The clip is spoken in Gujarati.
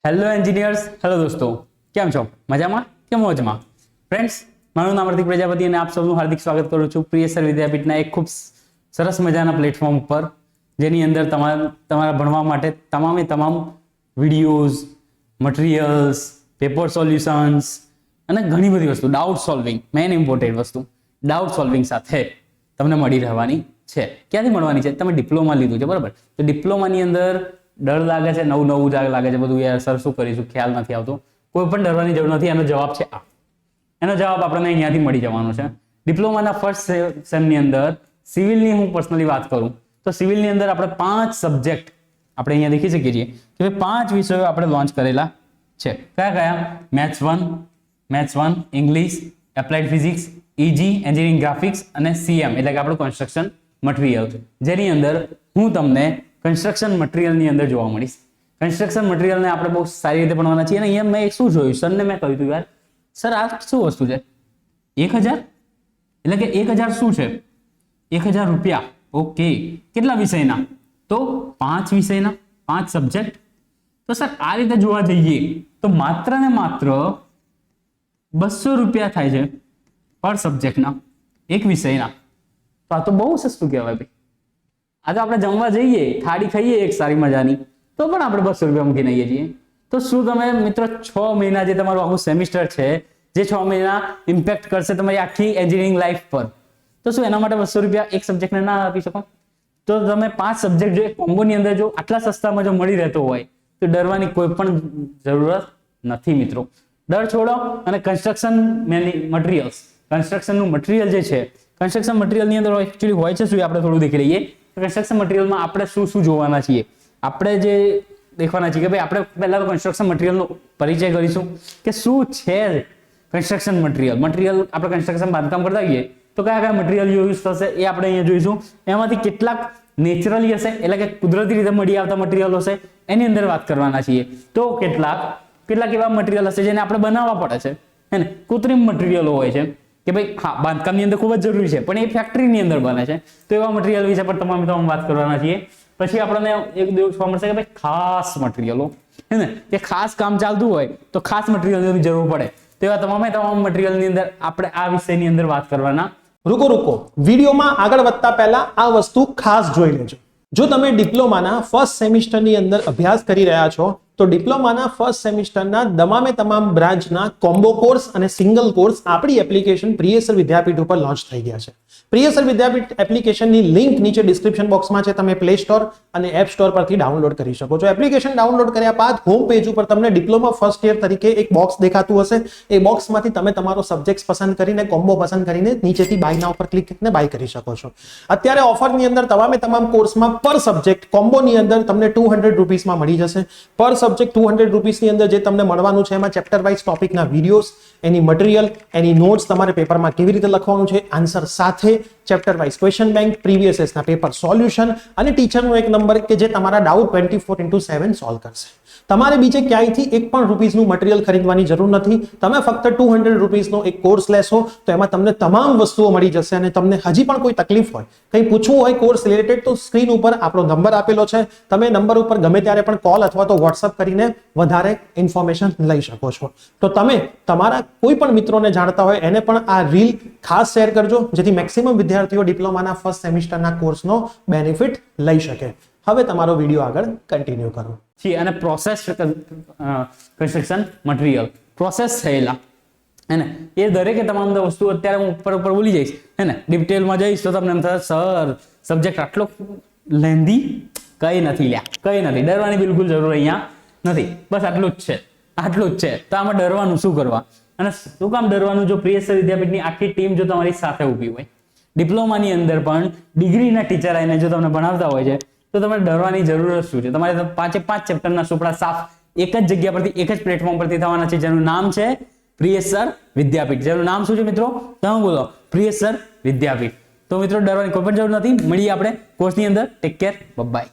હેલો એન્જિનિયર્સ, હેલો દોસ્તો, કેમ છો? મજામાં કે મોજમાં? ફ્રેન્ડ્સ, મારું નામ હાર્દિક પ્રજાપતિ અને આપ સૌનું હાર્દિક સ્વાગત કરું છું પ્રિયસર વિદ્યાપીઠના એક ખૂબ સરસ મજાના પ્લેટફોર્મ ઉપર, જેની અંદર તમારા ભણવા માટે તમામ વિડીયોઝ, મટીરિયલ્સ, પેપર સોલ્યુશન્સ અને ઘણી બધી વસ્તુ, ડાઉટ સોલ્વિંગ, મેઇન ઇમ્પોર્ટન્ટ વસ્તુ ડાઉટ સોલ્વિંગ સાથે તમને મળી રહેવાની છે. ક્યાંથી મળવાની છે? તમે ડિપ્લોમા લીધું છે, બરાબર? તો ડિપ્લોમાની અંદર ડર લાગે છે, નવું લાગે છે બધું, યાર સર શું કરીશું, ખ્યાલ નથી આવતો. કોઈ પણ ડરવાની જરૂર નથી. એનો જવાબ છે આ. એનો જવાબ આપણને અહીંયાથી મળી જવાનો છે. ડિપ્લોમાના ફર્સ્ટ સેમની અંદર સિવિલની હું પર્સનલી વાત કરું તો સિવિલની અંદર આપણે 5 સબ્જેક્ટ આપણે અહીંયા દેખી શકીએ છીએ કે ભાઈ 5 વિષયો આપણે લોન્ચ કરેલા છે. કયા? Maths 1, English, applied physics, EG, engineering graphics અને સીએમ એટલે કે આપણું કન્સ્ટ્રક્શન મટીરિયલ, જેની અંદર હું તમને કન્સ્ટ્રક્શન મટીરિયલની અંદર જોવા મળીશ. કન્સ્ટ્રક્શન મટીરિયલને આપણે બહુ સારી રીતે ભણવાના છીએ. અને અહીંયા મેં શું જોયું, સરને મેં કહ્યું હતું, યાર સર આ શું વસ્તુ છે? 1000 એટલે કે 1000 શું છે? 1000 રૂપિયા. ઓકે, કેટલા વિષયના? તો 5 વિષયના, 5 સબ્જેક્ટ. તો સર આ રીતે જોવા જઈએ તો માત્ર ને માત્ર 200 રૂપિયા થાય છે પર સબ્જેક્ટના, એક વિષયના. તો આ તો બહુ સસ્તું કહેવાય ભાઈ. આ તો આપણે જમવા જઈએ, થાળી ખાઈએ એક સારી મજાની, તો પણ આપણે 200 રૂપિયા મૂકીને આવીએ છીએ. તો શું તમે મિત્રો 6 મહિના જે તમારું આખું સેમિસ્ટર છે, જે 6 મહિના ઇમ્પેક્ટ કરશે તમારી આખી એન્જિનિયરિંગ લાઈફ પર, તો શું એના માટે 200 રૂપિયા એક સબ્જેક્ટને ના આપી શકો? તો તમે 5 સબ્જેક્ટ જો કોમ્બોની અંદર જો આટલા સસ્તામાં જો મળી રહેતો હોય તો ડરવાની કોઈ પણ જરૂરત નથી મિત્રો. ડર છોડો અને કન્સ્ટ્રક્શન મટીરિયલ્સ, કન્સ્ટ્રક્શનનું મટીરિયલ જે છે, કન્સ્ટ્રક્શન મટીરિયલની અંદર એકચ્યુઅલી હોય છે શું, આપણે થોડું દેખી લઈએ. કન્સ્ટ્રક્શન મટીરિયલમાં આપણે શું જોવાના છીએ, આપણે જે દેખવાના છીએ કે ભાઈ આપણે પહેલા તો કન્સ્ટ્રક્શન મટીરિયલનો પરિચય કરીશું કે શું છે કન્સ્ટ્રક્શન મટીરિયલ. આપણે કન્સ્ટ્રક્શન બાંધકામ કરતા હોઈએ તો કયા મટીરિયલ યુઝ થશે એ આપણે અહીંયા જોઈશું. એમાંથી કેટલાક નેચરલી હશે એટલે કે કુદરતી રીતે મળી આવતા મટીરિયલ હશે, એની અંદર વાત કરવાના છીએ. તો કેટલાક એવા મટીરિયલ હશે જેને આપણે બનાવવા પડે છે, હે ને, કૃત્રિમ મટીરિયલો હોય છે કે ભાઈ હા બાંધકામની અંદર ખૂબ જ જરૂરી છે પણ એ ફેક્ટરીની અંદર બને છે. તો એવા મટીરિયલ વિશે પણ તમામ વાત કરવાના છીએ. પછી આપણને એક દિવસ જોવા મળશે કે ભાઈ ખાસ મટીરિયલો, હે ને, કે ખાસ કામ ચાલતું હોય તો ખાસ મટીરિયલની જરૂર પડે. તો એવા તમામ મટીરિયલની અંદર આપણે આ વિષયની અંદર વાત કરવાના. રૂકો વિડીયોમાં આગળ વધતા પહેલા આ વસ્તુ ખાસ જોઈ લેજો. જો તમે ડિપ્લોમાના ફર્સ્ટ સેમિસ્ટરની અંદર અભ્યાસ કરી રહ્યા છો તો ડિપ્લોમાના ફર્સ્ટ સેમિસ્ટરના તમામ બ્રાન્ચના કોમ્બો કોર્સ અને સિંગલ કોર્સ આપણી એપ્લિકેશન પ્રિયસર વિદ્યાપીઠ ઉપર લોન્ચ થઈ ગયા છે. પ્રિયસર વિદ્યાપીઠ એપ્લિકેશનની લિંક નીચે ડિસ્ક્રિપ્શન બોક્સમાં છે. તમે પ્લે સ્ટોર અને એપ સ્ટોર પરથી ડાઉનલોડ કરી શકો છો. એપ્લિકેશન ડાઉનલોડ કર્યા બાદ હોમ પેજ ઉપર તમને ડિપ્લોમા ફર્સ્ટ યર તરીકે એક બોક્સ દેખાતું હશે. એ બોક્સમાંથી તમે તમારો સબ્જેક્ટ પસંદ કરીને કોમ્બો પસંદ કરીને નીચેથી બાયના ઉપર ક્લિક કરીને બાય કરી શકો છો. અત્યારે ઓફરની અંદર તમામ કોર્સમાં પર સબ્જેક્ટ કોમ્બોની અંદર તમને 200 રૂપીસમાં મળી જશે. પર સબ્જેક્ટ 200 રૂપીસની અંદર જે તમને મળવાનું છે એમાં ચેપ્ટર વાઇઝ ટોપિકના વિડીયોઝ, એની મટીરિયલ, એની નોટ્સ, તમારે પેપરમાં કેવી રીતે લખવાનું છે, આન્સર સાથે, chapter wise question bank, previous યર્સના પેપર સોલ્યુશન અને ટીચરનો એક નંબર કે જે તમારા ડાઉટ 24/7 સોલ્વ કરશે. તમારે બીજે ક્યાંયથી એક પણ રૂપીસનું મટીરિયલ ખરીદવાની જરૂર નથી. તમે ફક્ત 200 રૂપીસનો એક કોર્સ લેશો તો એમાં તમને તમામ વસ્તુઓ મળી જશે. અને તમને હજી પણ કોઈ તકલીફ હોય, કંઈ પૂછવું હોય કોર્સ રિલેટેડ, તો સ્ક્રીન ઉપર આપણો નંબર આપેલો છે. તમે નંબર ઉપર ગમે ત્યારે પણ કોલ અથવા તો વોટ્સઅપ કરીને વધારે ઇન્ફોર્મેશન લઈ શકો છો. તો તમે તમારા કોઈ પણ મિત્રોને જાણતા હોય એને પણ આ રીલ ખાસ શેર કરજો, જેથી મેક્સિમમ વિદ્યાર્થીઓ ડિપ્લોમાના ફર્સ્ટ સેમિસ્ટરના કોર્સનો બેનિફિટ લઈ શકે. હવે તમારો વિડીયો આગળ કન્ટિન્યુ કરો. અને પ્રોસેસ કન્સ્ટ્રક્શન મટીરિયલ પ્રોસેસ થયેલા, હે ને, એ દરેકે તમામ વસ્તુ અત્યારે હું ઉપર બોલી જઈશ, હે ને, ડિટેલમાં જઈશ તો તમને એમ થશે સર સબ્જેક્ટ આટલો લેન્ધી. કઈ નથી લ્યા, કઈ નથી ડરવાની બિલકુલ જરૂર અહીંયા નથી. બસ આટલું જ છે. તો આમાં ડરવાનું શું કરવા અને શું કામ ડરવાનું? જો પ્રિયસર વિદ્યાપીઠની આખી ટીમ જો તમારી સાથે ઊભી હોય, ડિપ્લોમાની અંદર પણ ડિગ્રીના ટીચર આવીને જો તમને ભણાવતા હોય છે, તો તમારે ડરવાની જરૂર શું છે? તમારે 5 ચેપ્ટરના ચોપડા સાફ એક જ જગ્યા પરથી, એક જ પ્લેટફોર્મ પરથી થવાના છે, જેનું નામ છે પ્રિયસર વિદ્યાપીઠ. જેનું નામ શું છે મિત્રો? તમે બોલો, પ્રિયસર વિદ્યાપીઠ. તો મિત્રો ડરવાની કોઈ પણ જરૂર નથી. મળીએ આપણે કોર્સની અંદર. Take care, by.